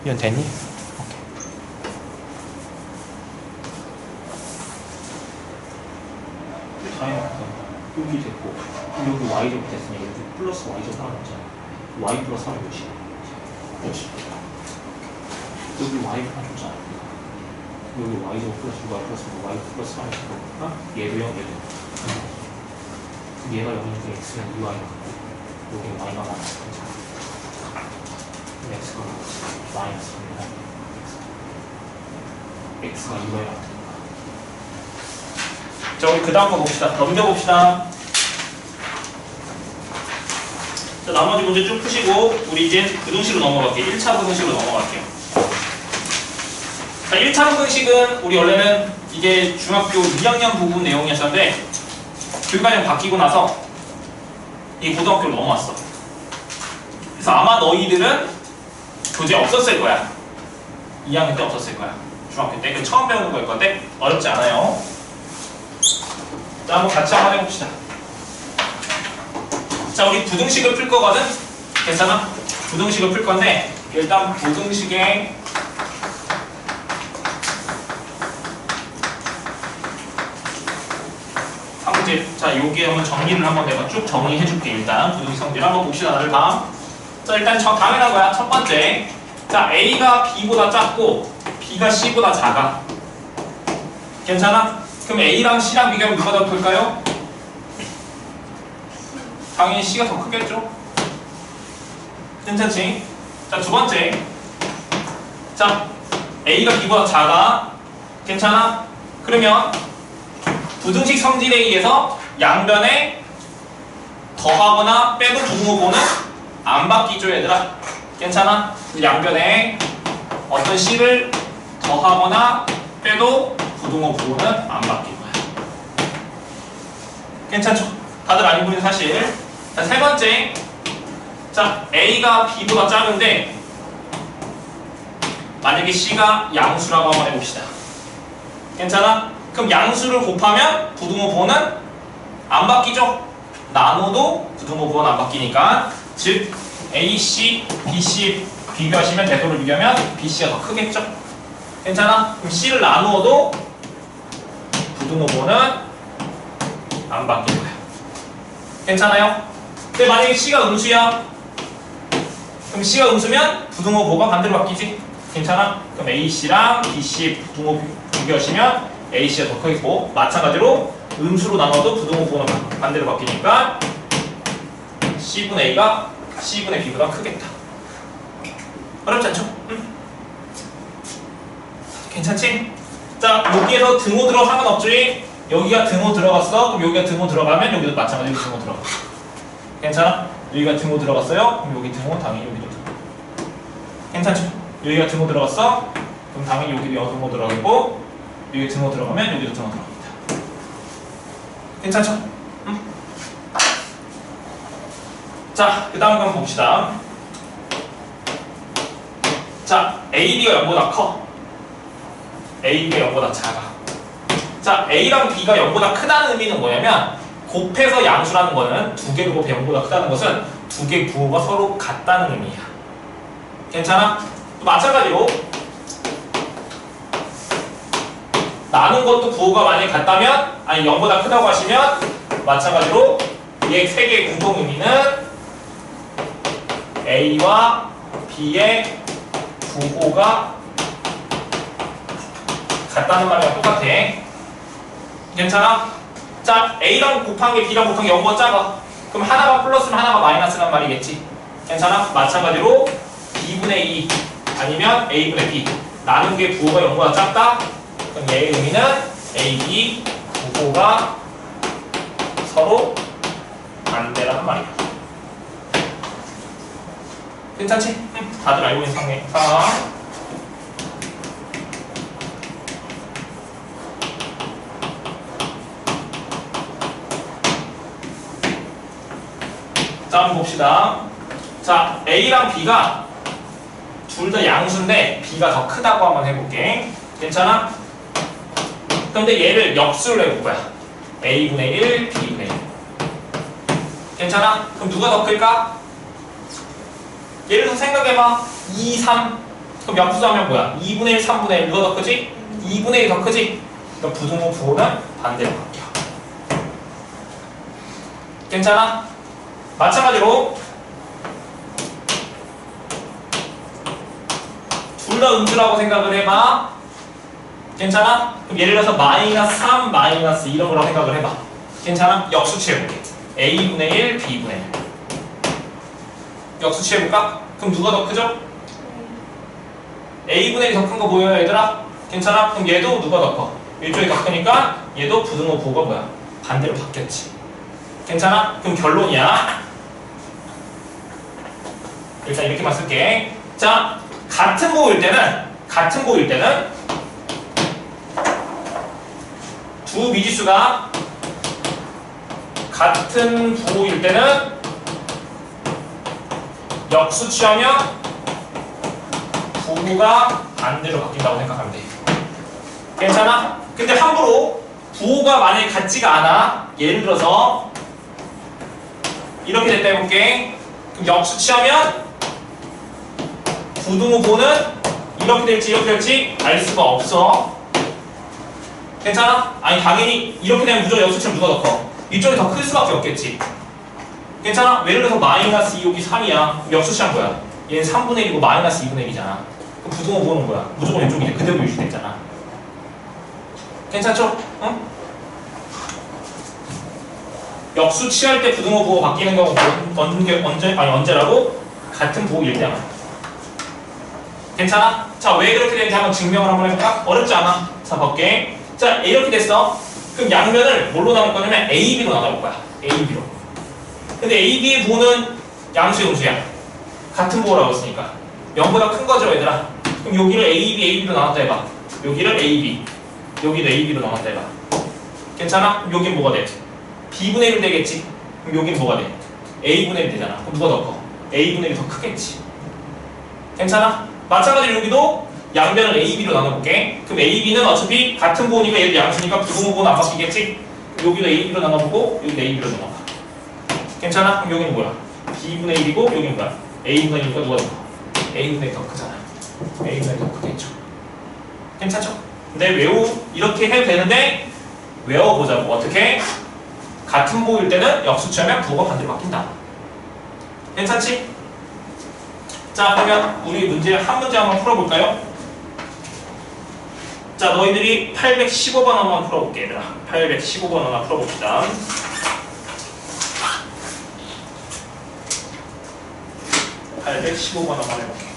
이건 됐니? 다 해놨다. 여기 됐고 여기 y제곱 됐으니까 여기 플러스 y제곱 하나 남잖아. y 플러스 3이 몇이야? 그렇지. 여기 y 하나 줬잖아. 여기 y제곱 플러스 y 플러스 y 플러스 3이 제곱이니까 얘도 0, 얘도 0. 얘가 0이니까 x는 2y가 같고 여기 y가 많아. x가 마이너스 3이다. x가 2y가 같으니까. 자, 우리 그 다음 거 봅시다. 넘겨봅시다. 자, 나머지 문제 쭉 푸시고 우리 이제 부등식으로 넘어갈게요. 1차 부등식으로 넘어갈게요. 자, 1차 부등식은 우리 원래는 이게 중학교 2학년 부분 내용이었는데 교육과정 바뀌고 나서 이 고등학교로 넘어왔어. 그래서 아마 너희들은 교재 없었을 거야. 2학년 때 없었을 거야. 중학교 때. 그 처음 배우는 거일 건데 어렵지 않아요. 자, 한번 같이 한번 해봅시다. 자, 우리 부등식을 풀 거거든? 괜찮아? 부등식을 풀 건데 일단 부등식에 한 문제, 자, 여기 한번 정리를 한번 내가 쭉 정리해 줄게. 일단 부등식 성질 한번 봅시다. 다들 다. 자, 일단 당연한 거야. 첫 번째, 자, A가 B보다 작고 B가 C보다 작아. 괜찮아? 그럼 A랑 C랑 비교하면 누가 더 클까요? 당연히 C가 더 크겠죠? 괜찮지? 자, 두 번째, 자, A가 B보다 작아. 괜찮아? 그러면 부등식 성질에 의해서 양변에 더하거나 빼도 부등호보는 안 바뀌죠, 얘들아? 괜찮아? 양변에 어떤 C를 더하거나 빼도 부등호보는 안 바뀔 거야. 괜찮죠? 다들 알고 있는 사실. 자, 세 번째, 자, A가 B보다 작은데 만약에 C가 양수라고 한번 해봅시다. 괜찮아? 그럼 양수를 곱하면 부등호보는 안 바뀌죠? 나눠도 부등호보는 안 바뀌니까, 즉 AC, BC 비교하시면 대소를 비교하면 BC가 더 크겠죠? 괜찮아? 그럼 C를 나누어도 부등호보는 안 바뀔 거야. 괜찮아요? 근데 만약에 C가 음수야, 그럼 C가 음수면 부등호보가 반대로 바뀌지? 괜찮아? 그럼 AC랑 BC 부등호 비교하시면 AC가 더 크겠고, 마찬가지로 음수로 나눠도 부등호보는 반대로 바뀌니까 C분의 A가 C분의 B보다 크겠다. 어렵지 않죠? 응? 괜찮지? 자, 여기에서 등호 들어 상관없지? 여기가 등호 들어갔어? 그럼 여기가 등호 들어가면 여기도 마찬가지로 등호 들어가. 괜찮아? 여기가 등호 들어갔어요? 그럼 여기 등호 당연히 여기도 등호. 괜찮죠? 여기가 등호 들어갔어? 그럼 당연히 여기도 등호 들어가고, 여기 등호 들어가면 여기도 등호 들어갑니다. 괜찮죠? 응? 자, 그 다음 거 한번 봅시다. 자, A, B가 0보다 커. A, B가 0보다 작아. 자, A랑 B가 0보다 크다는 의미는 뭐냐면, 곱해서 양수라는 거는 두 개를 곱해 0보다 크다는 것은 두 개 부호가 서로 같다는 의미야. 괜찮아? 또 마찬가지로 나눈 것도 부호가 만약에 같다면, 아니 0보다 크다고 하시면 마찬가지로 얘 세 개의 공통 의미는 A와 B의 부호가 같다는 말이랑 똑같아. 괜찮아? 자, A랑 곱한 게 B랑 곱한 게 0보다 작아. 그럼 하나가 플러스면 하나가 마이너스란 말이겠지. 괜찮아? 마찬가지로 B분의 2 아니면 A분의 B 나눈 게 부호가 0보다 작다? 그럼 얘의 의미는 A, B 부호가 서로 반대라는 말이야. 괜찮지? 다들 알고 있는 상황. 자, 한번 봅시다. 자, A랑 B가 둘 다 양수인데 B가 더 크다고 한번 해볼게. 괜찮아? 근데 얘를 역수를 해볼 거야. A분의 1, B분의 1. 괜찮아? 그럼 누가 더 클까? 예를 들어서 생각해봐. 2, 3. 그럼 역수하면 뭐야? 2분의 1, 3분의 1. 누가 더 크지? 2분의 1이 더 크지? 그러니까 부등호 부호는 반대로 바뀌어. 괜찮아? 마찬가지로 둘 다 음수라고 생각을 해봐. 괜찮아? 그럼 예를 들어서 마이너스 3, 마이너스 이런 거라고 생각을 해봐. 괜찮아? 역수 취해볼게. A분의 1, B분의 1. 역수 취해볼까? 그럼 누가 더 크죠? A분의 1이 더 큰 거 보여요, 얘들아? 괜찮아? 그럼 얘도 누가 더 커? 이쪽이 더 크니까 얘도 부등호 부호가 뭐야? 반대로 바뀌었지. 괜찮아? 그럼 결론이야. 일단 이렇게만 쓸게. 자, 같은 부호일 때는 두 미지수가 같은 부호일 때는 역수 취하면 부호가 반대로 바뀐다고 생각하면 돼. 괜찮아? 근데 함부로 부호가 만약에 같지가 않아. 예를 들어서 이렇게 됐다 해볼게. 그럼 역수 취하면 부등호 부호는 이렇게 될지 알 수가 없어. 괜찮아? 아니 당연히 이렇게 되면 무조건 역수 취하면 누가 더 커? 이쪽이 더 클 수밖에 없겠지. 괜찮아? 예를 들어서 마이너스 2 여기 3이야. 역수 취하면 뭐야? 얘는 3분의 1이고 마이너스 2분의 1이잖아. 그럼 부등호 부호는 뭐야? 무조건 이쪽이 그대로 유지됐잖아. 괜찮죠? 응? 역수 취할 때 부등호 부호 바뀌는 경우가 언제라고? 같은 부호일 때만. 괜찮아? 자, 왜 그렇게 되는지 한번 증명을 한번 해볼까? 어렵지 않아. 자, 볼게. 자, 이렇게 됐어. 그럼 양면을 뭘로 나눌 거냐면 A, B로 나눠볼 거야. A, B로. 근데 A, B의 부호는 양수, 음수야. 같은 부호라고 했으니까. 0보다 큰 거죠, 얘들아. 그럼 여기를 A, B, A, B로 나눴다 해봐. 여기를 A, B. 여기를 A, B로 나눴다 해봐. 괜찮아? 그럼 여긴 뭐가 돼? B분의 1 되겠지? 그럼 여긴 뭐가 돼? A분의 1 되잖아. 그럼 누가 더 커? A분의 1이 더 크겠지. 괜찮아? 마찬가지로 여기도 양변을 A, B로 나눠볼게. 그럼 A, B는 어차피 같은 부호니까 얘도 양수니까 부등호 부호는 안 바뀌겠지? 여기도 A, B로 나눠보고 여기도 A, B로 나눠봐. 괜찮아? 그럼 여기는 뭐야? B분의 1이고 여기는 뭐야? A분의 1이니까 누가 더 커? A분의 1이 더 크잖아. A분의 1이 더 크겠죠. 괜찮죠? 근데 이렇게 해도 되는데 외워보자고. 어떻게? 같은 부호일 때는 역수 취하면 부호가 반대로 바뀐다. 괜찮지? 자, 그러면 우리 문제 한 문제 한번 풀어볼까요? 자, 너희들이 815번 한번 풀어볼게, 얘들아. 815번 하나 풀어봅시다. 815번 한번 해볼게.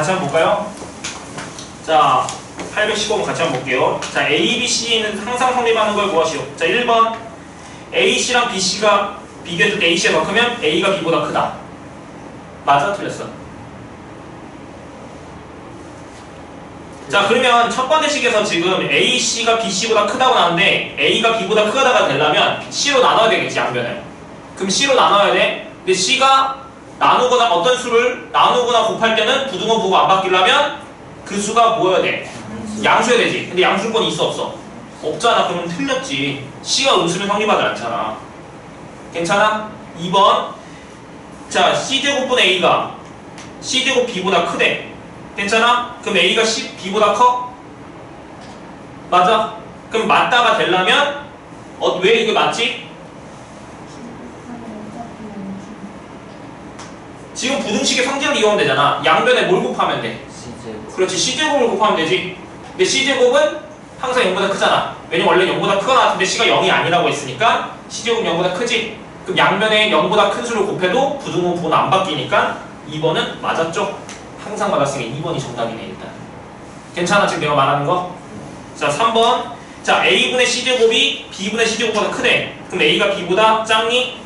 같이 한번 볼까요? 자, 815번 같이 한번 볼게요. 자, A, B, C는 항상 성립하는 걸 구하시오. 자, 1번 A, C랑 B, C가 비교했을 때 A, C가 더 크면 A가 B보다 크다. 맞아? 틀렸어? 자, 그러면 첫 번째 식에서 지금 A, C가 B, C보다 크다고 나왔는데 A가 B보다 크다가 되려면 C로 나눠야 되겠지, 양변을. 그럼 C로 나눠야 돼. 근데 C가 나누거나 어떤 수를 나누거나 곱할 때는 부등호 보고 안 바뀌려면 그 수가 뭐여야 돼? 양수여야 되지. 근데 양수권이 있어 없어? 없잖아. 그러면 틀렸지. C가 음수는 성립하지 않잖아. 괜찮아? 2번 자, C제곱분의 A가 C제곱 B보다 크대. 괜찮아? 그럼 A가 B보다 커? 맞아? 그럼 맞다가 되려면 왜 이게 맞지? 지금 부등식의 성질을 이용하면 되잖아. 양변에 뭘 곱하면 돼? C제곱. 그렇지. C제곱을 곱하면 되지. 근데 C제곱은 항상 0보다 크잖아. 왜냐면 원래 0보다 크가 나왔는데 C가 0이 아니라고 했으니까 C제곱 0보다 크지. 그럼 양변에 0보다 큰 수를 곱해도 부등호 부호는 안 바뀌니까 2번은 맞았죠? 항상 맞았으니까 2번이 정답이네 일단. 괜찮아 지금 내가 말하는 거? 자 3번 자 A분의 C제곱이 B분의 C제곱보다 크대. 그럼 A가 B보다 작니?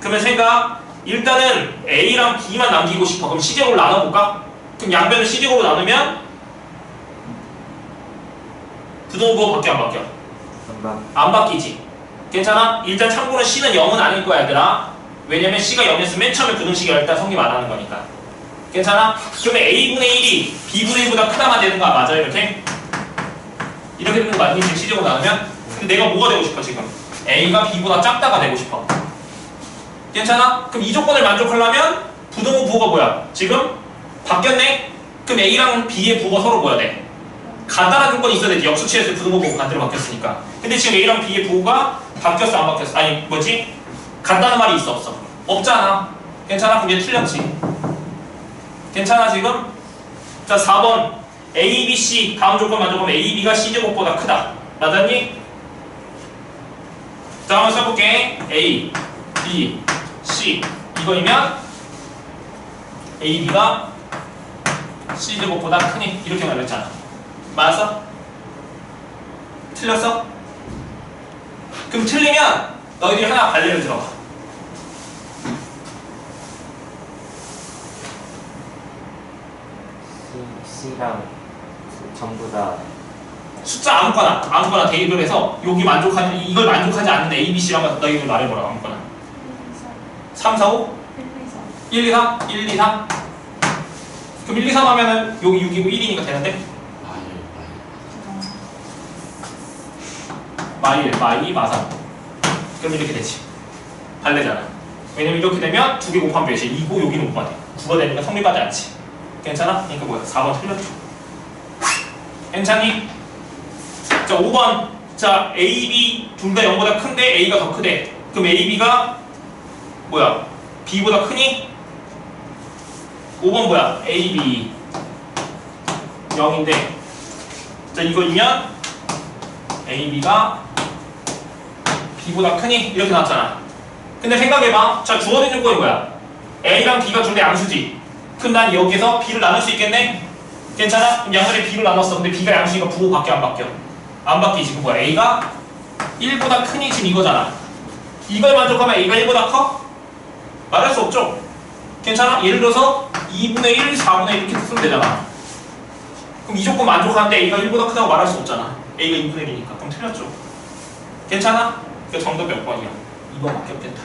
그러면 생각 일단은 A랑 B만 남기고 싶어. 그럼 C제곱을 나눠볼까? 그럼 양변을 C제곱으로 나누면 부등호 부호 바뀌어 안 바뀌어? 안 바뀌지. 괜찮아? 일단 참고로 C는 0은 아닐 거야 얘들아. 왜냐면 C가 0이었으면 맨 처음에 부등식이 일단 성립 안 하는 거니까. 괜찮아? 그러면 A분의 1이 B분의 1보다 크다만 되는 거야. 맞아 이렇게? 이렇게 되는 거 맞니? 지금 C제곱 나누면? 근데 내가 뭐가 되고 싶어 지금? A가 B보다 작다가 되고 싶어. 괜찮아? 그럼 이 조건을 만족하려면 부등호 부호가 뭐야? 지금 바뀌었네? 그럼 A랑 B의 부호가 서로 뭐야 돼? 같다는 조건이 있어야 되지. 역수 취했을 때 부등호 부호가 반대로 바뀌었으니까. 근데 지금 A랑 B의 부호가 바뀌었어 안 바뀌었어? 아니 뭐지? 같다는 말이 있어 없어? 없잖아. 괜찮아? 그럼 얘 틀렸지. 괜찮아 지금? 자 4번 A, B, C 다음 조건 만족하면 A, B가 C제곱보다 크다. 맞았니? 자 한번 써볼게. A, B, C 이거이면 A, B가 C제곱보다 크니? 이렇게 말했잖아. 맞았어? 틀렸어? 그럼 틀리면 너희들이 하나 관례를 들어봐. C랑 전부 다 숫자 아무거나 대입을 해서 여기 만족하는 이걸 만족하지 않는 A, B, C랑 너희들 말해보라고. 아무거나 3, 4, 5? 1, 2, 3? 1, 2, 3? 그럼 1, 2, 3 하면은 여기 6이고 1이니까 되는데? 마일, 마이, 마삼. 그럼 이렇게 되지. 반대잖아. 왜냐면 이렇게 되면 2개 곱하면 몇이 2고 여기는 5가 돼. 9가 되니까 성립하지 않지. 괜찮아? 그러니까 뭐야? 4번 틀렸죠. 괜찮니? 자 5번 자 A, B 둘 다 0보다 큰데 A가 더 크대. 그럼 A, B가 뭐야? B보다 크니? 5번 뭐야? A, B 0인데 자 이거이면 A, B가 B보다 크니? 이렇게 나왔잖아. 근데 생각해봐. 자 주어진 조건이 뭐야? A랑 B가 둘 다 양수지. 그럼 난 여기서 B를 나눌 수 있겠네? 괜찮아? 그럼 양수에 B를 나눴어. 근데 B가 양수니까 부호 바뀌어 안 바뀌어? 안 바뀌지. 지금 뭐야? A가 1보다 크니 지금 이거잖아. 이걸 만족하면 A가 1보다 커? 말할 수 없죠? 괜찮아? 예를 들어서 2분의 1, 4분의 1 이렇게 쓰면 되잖아. 그럼 이 조건 만족하는데 A가 1보다 크다고 말할 수 없잖아. A가 2분의 1이니까. 그럼 틀렸죠. 괜찮아? 그 정답 몇 번이야? 2번밖에 없겠다.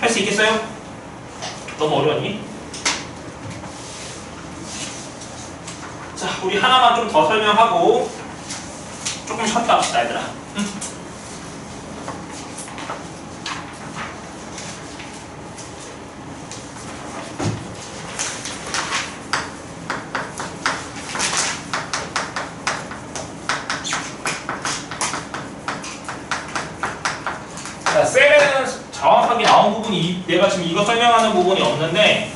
할 수 있겠어요? 너무 어려웠니? 자, 우리 하나만 좀 더 설명하고 조금 쉬었다 합시다, 얘들아. 응? 자, 셀에는 정확하게 나온 부분이 내가 지금 이거 설명하는 부분이 없는데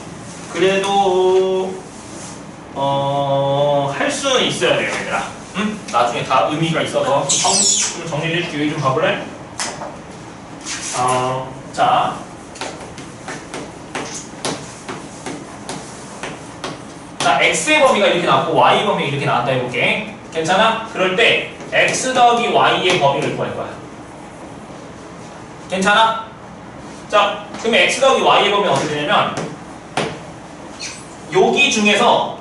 그래도 할 수는 있어야 돼요, 얘들아. 응? 나중에 다 의미가 있어서 좀 정리를 해줄게. 여기 좀 봐볼래? 자 자, x의 범위가 이렇게 나왔고 y의 범위가 이렇게 나왔다 해볼게. 괜찮아? 그럴 때 x 더하기 y의 범위를 구할 거야. 괜찮아? 자, 그럼 x 더하기 y의 범위는 어떻게 되냐면 여기 중에서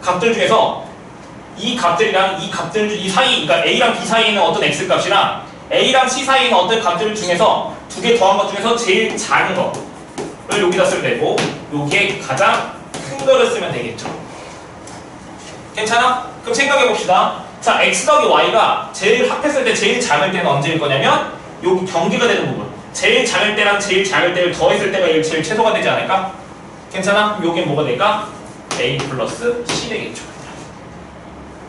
값들 중에서 이 값들이랑 이 값들 이 사이, 그러니까 a랑 b 사이에 있는 어떤 x 값이랑 a랑 c 사이에 있는 어떤 값들 중에서 두 개 더한 것 중에서 제일 작은 거를 여기다 쓰면 되고 요게 가장 큰 거를 쓰면 되겠죠. 괜찮아? 그럼 생각해 봅시다. 자, x 더하기 y가 제일 합했을 때 제일 작을 때는 언제일 거냐면 여기 경계가 되는 부분. 제일 작을 때랑 제일 작을 때를 더했을 때가 제일 최소가 되지 않을까? 괜찮아? 그럼 여기는 뭐가 될까? a 플러스 c 되겠죠.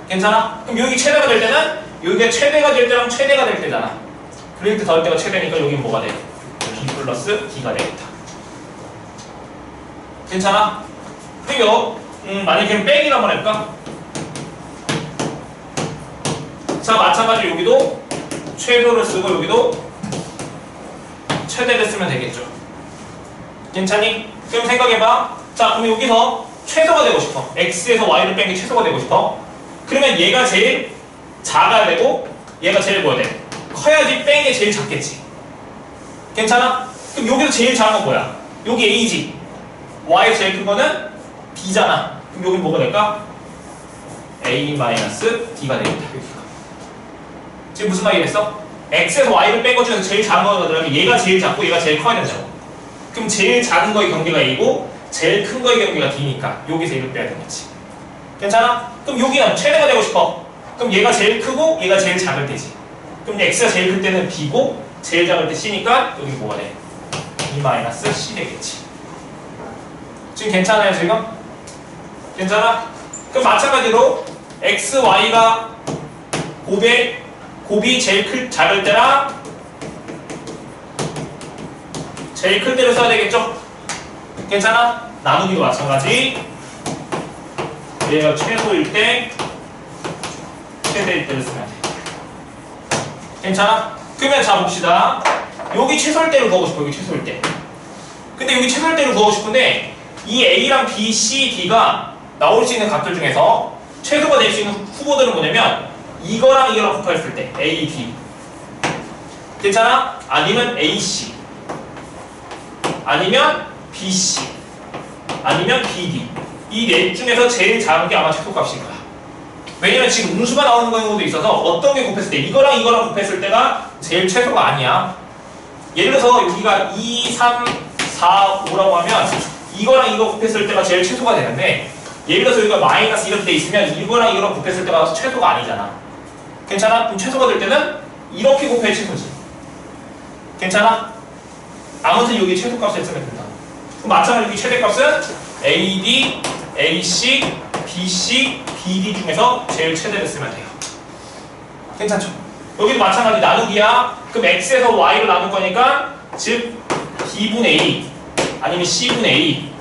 괜찮아? 그럼 여기 최대가 될 때는 여기가 최대가 될 때랑 최대가 될 때잖아. 그레이트 더할 때가 최대니까 여기는 뭐가 돼? b 플러스 d가 되겠다. 괜찮아? 그리고 만약에 빼기를 한번 해볼까? 자, 마찬가지로 여기도 최소를 쓰고 여기도 최대를 쓰면 되겠죠. 괜찮니? 그럼 생각해봐. 자, 그럼 여기서 최소가 되고 싶어. x에서 y를 뺀 게 최소가 되고 싶어. 그러면 얘가 제일 작아야 되고 얘가 제일 뭐야 돼? 커야지 뺀 게 제일 작겠지. 괜찮아? 그럼 여기서 제일 작은 건 뭐야? 여기 a지. y에서 제일 큰 거는 b잖아. 그럼 여기 뭐가 될까? a-d가 되겠다. 지금 무슨 말이겠어? x에서 y를 뺀 것 중에서 제일 작은 거더라면 얘가 제일 작고 얘가 제일 커야 된다고. 그럼 제일 작은 거의 경계가 a고 제일 큰 거의 경계가 d니까 여기서 얘를 빼야 되겠지. 괜찮아? 그럼 여기는 최대가 되고 싶어. 그럼 얘가 제일 크고 얘가 제일 작을 때지. 그럼 x가 제일 클 때는 b고 제일 작을 때 c니까 여기 뭐가 돼? b-c 되겠지. 지금 괜찮아요 지금? 괜찮아? 그럼 마찬가지로 x, y가 곱이 제일 작을 때랑 제일 클 때를 써야 되겠죠? 괜찮아? 나누기도 마찬가지. 얘가 최소일 때 최대일 때를 쓰면 돼. 괜찮아? 그러면 자 봅시다. 여기 최소일 때를 구하고 싶어. 여기 최소일 때. 근데 여기 최소일 때를 구하고 싶은데 이 A랑 B, C, D가 나올 수 있는 값들 중에서 최소가 될 수 있는 후보들은 뭐냐면 이거랑 이거랑 곱했을 때 A, B. 괜찮아? 아니면 A, C. 아니면 B, C. 아니면 B, D. 이 넷 중에서 제일 작은 게 아마 최소값일 거야. 왜냐면 지금 음수가 나오는 경우도 있어서 어떤 게 곱했을 때 이거랑 이거랑 곱했을 때가 제일 최소가 아니야. 예를 들어서 여기가 2, 3, 4, 5라고 하면 이거랑 이거 곱했을 때가 제일 최소가 되는데 예를 들어서 여기가 마이너스 이렇게 돼 있으면 이거랑 이거랑 곱했을 때가 최소가 아니잖아. 괜찮아? 그럼 최소가 될 때는 이렇게 곱해 최소지. 괜찮아? 아무튼 여기 최소값을 쓰면 된다. 그럼 마찬가지로 여기 최대값은 AD, AC, BC, BD 중에서 제일 최대를 쓰면 돼요. 괜찮죠? 여기도 마찬가지 나누기야. 그럼 X에서 Y를 나눌 거니까 즉 B분의 A 아니면 C분의 A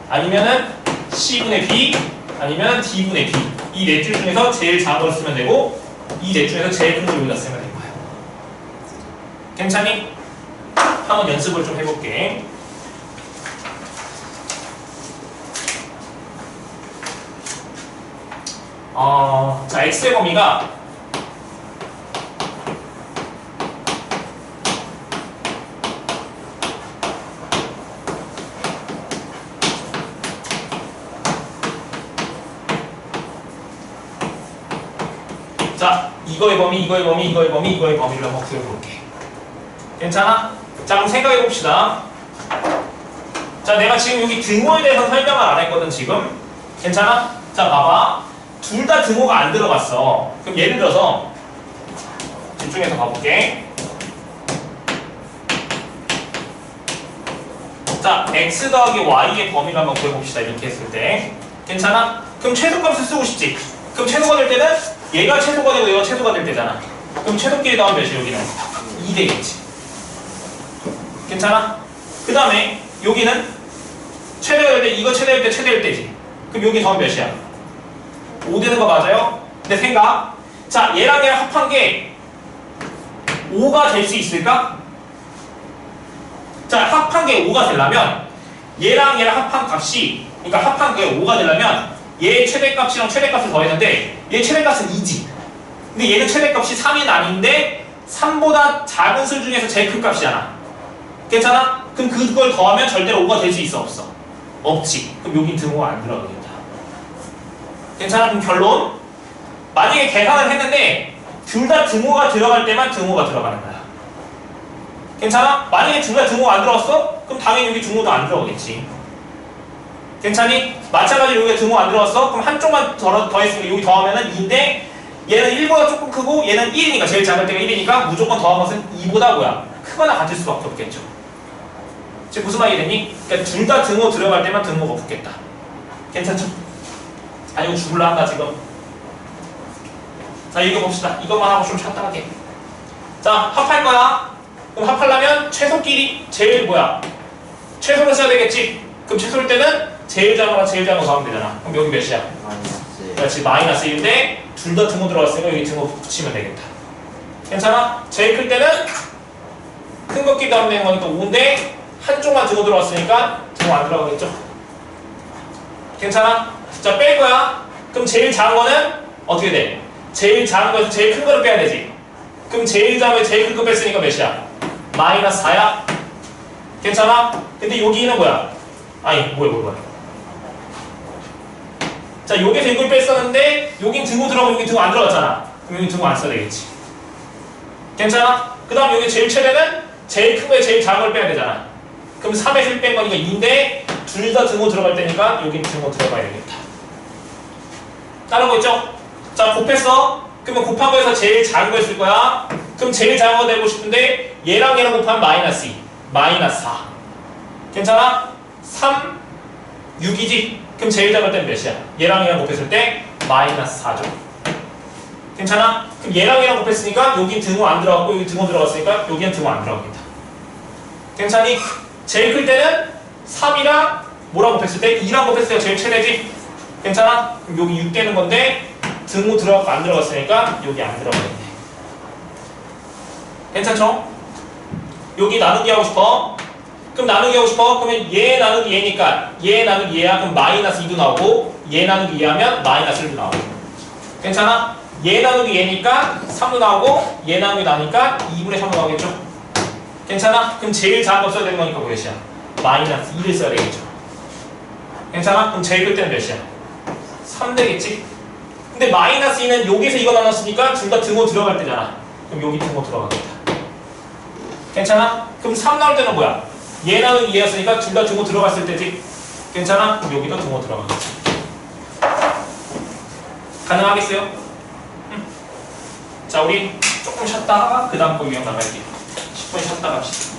아니면은 C분의 B 아니면 D분의 B 이 네 줄 중에서 제일 작은 걸 쓰면 되고 이 네 줄에서 제일 큰 걸 여기다 쓰면 될 거예요. 괜찮니? 한번 연습을 좀 해볼게. 자, x의 범위가 자, 이거의 범위, 이거의 범위, 이거의 범위, 이거의 범위를 한번 그려볼게. 괜찮아? 자, 그럼 생각해 봅시다. 자, 내가 지금 여기 등호에 대해서 설명을 안 했거든, 지금. 괜찮아? 자, 봐봐. 둘 다 등호가 안 들어갔어. 그럼 예를 들어서 집중해서 봐볼게. 자, x 더하기 y의 범위를 한번 구해봅시다. 이렇게 했을 때. 괜찮아? 그럼 최소값을 쓰고 싶지? 그럼 최소가 될 때는 얘가 최소가 되고 얘가 최소가 될 때잖아. 그럼 최소끼리 더하면 몇이 여기는? 2 되겠지. 괜찮아? 그 다음에 여기는 최대가 될 때 이거 최대일 때 최대일 때지. 그럼 여기 더하면 몇이야? 5 되는 거 맞아요? 근데 생각. 자, 얘랑 얘랑 합한 게 5가 될 수 있을까? 자, 합한 게 5가 되려면 얘랑 얘랑 합한 값이 그러니까 합한 게 5가 되려면 얘 최대값이랑 최대값을 더했는데 얘 최대값은 2지. 근데 얘는 최대값이 3이 아닌데 3보다 작은 수 중에서 제일 큰 값이잖아. 괜찮아? 그럼 그걸 더하면 절대로 5가 될 수 있어 없어? 없지. 그럼 여긴 등호가 안 들어가겠다. 괜찮아? 그럼 결론 만약에 계산을 했는데 둘 다 등호가 들어갈 때만 등호가 들어가는 거야. 괜찮아? 만약에 둘 다 등호가 안 들어갔어? 그럼 당연히 여기 등호도 안 들어가겠지. 괜찮니? 마찬가지로 여기 등호 안 들어갔어? 그럼 한쪽만 더했으니까 여기 더하면은 2인데 얘는 1보다 조금 크고 얘는 1이니까 제일 작을 때가 1이니까 무조건 더한 것은 2보다 뭐야? 크거나 같을 수밖에 없겠죠. 지금 무슨 말이 됐니? 그러니까 둘 다 등호 들어갈 때만 등호가 붙겠다. 괜찮죠? 아 이거 죽을라 한다 지금. 자 읽어봅시다. 이것만 하고 좀 쉬었다 할게. 자 합할 거야. 그럼 합하려면 최소끼리 제일 뭐야? 최소를 써야 되겠지. 그럼 최소일 때는 제일 작은 제일 작은 거 가면 되잖아. 그럼 여기 몇이야? 마이너스. 그렇지 마이너스 1인데 둘 다 등호 들어갔으니까 여기 등호 붙이면 되겠다. 괜찮아? 제일 클 때는 큰 거 끼도 하면 되는 거니까 5인데 한쪽만 등호 들어갔으니까 등호 안 들어가겠죠? 괜찮아? 자 뺄 거야. 그럼 제일 작은 거는 어떻게 돼? 제일 작은 거에서 제일 큰 거를 빼야 되지. 그럼 제일 작은 거에서 제일 큰 거 뺐으니까 몇이야? 마이너스 4야? 괜찮아? 근데 여기는 뭐야? 아니 뭐야 자 여기서 이걸 뺐었는데 여긴 등호 들어가고 여기 등호 안 들어갔잖아. 그럼 여기 등호 안 써야 되겠지. 괜찮아? 그 다음 여기 제일 최대는 제일 큰 거에 제일 작은 걸 빼야 되잖아. 그럼 3에서 1 뺀 거니까 2인데 둘 다 등호 들어갈 때니까 여긴 등호 들어가야 되겠다. 따라오고 있죠? 자 곱했어. 그러면 곱한 거에서 제일 작은 걸 쓸 거야. 그럼 제일 작은 거 내고 싶은데 얘랑 얘랑 곱하면 마이너스 2 마이너스 4 괜찮아? 3 6이지? 그럼 제일 작을 때는 몇이야? 얘랑 얘랑 곱했을 때 마이너스 4죠. 괜찮아? 그럼 얘랑 얘랑 곱했으니까 여긴 등호 안 들어갔고 여기 등호 들어갔으니까 여기는 등호 안 들어가겠다. 괜찮니? 제일 클 때는 3이랑 뭐랑 곱했을 때? 2랑 곱했을 때가 제일 최대지? 괜찮아? 그럼 여기 6 되는 건데 등호 들어갔고 안 들어갔으니까 여기 안 들어가겠네. 괜찮죠? 여기 나누기 하고 싶어? 그럼 나누기 하고 싶어? 그러면 얘 나누기 얘니까 얘 나누기 얘야. 그럼 마이너스 2도 나오고 얘 나누기 얘하면 마이너스 1도 나오고 괜찮아? 얘 나누기 얘니까 3도 나오고 얘 나누기 나니까 2분의 3도 나오겠죠? 괜찮아? 그럼 제일 작은 거 써야 되는 거니까 몇이야? 마이너스 2를 써야 되겠죠? 괜찮아? 그럼 제일 클 때는 몇이야? 3 되겠지? 근데 마이너스 2는 여기서 이거 나눴으니까 둘 다 등호 들어갈 때잖아. 그럼 여기 등호 들어가겠다. 괜찮아? 그럼 3 나올 때는 뭐야? 얘 나누기 얘였으니까 둘 다 등호 들어갔을 때지? 괜찮아? 그럼 여기도 등호 들어가겠지. 가능하겠어요? 응. 자 우리 조금 쉬었다가 그 다음 거 유형 나갈게. 10분 쉬었다 갑시다.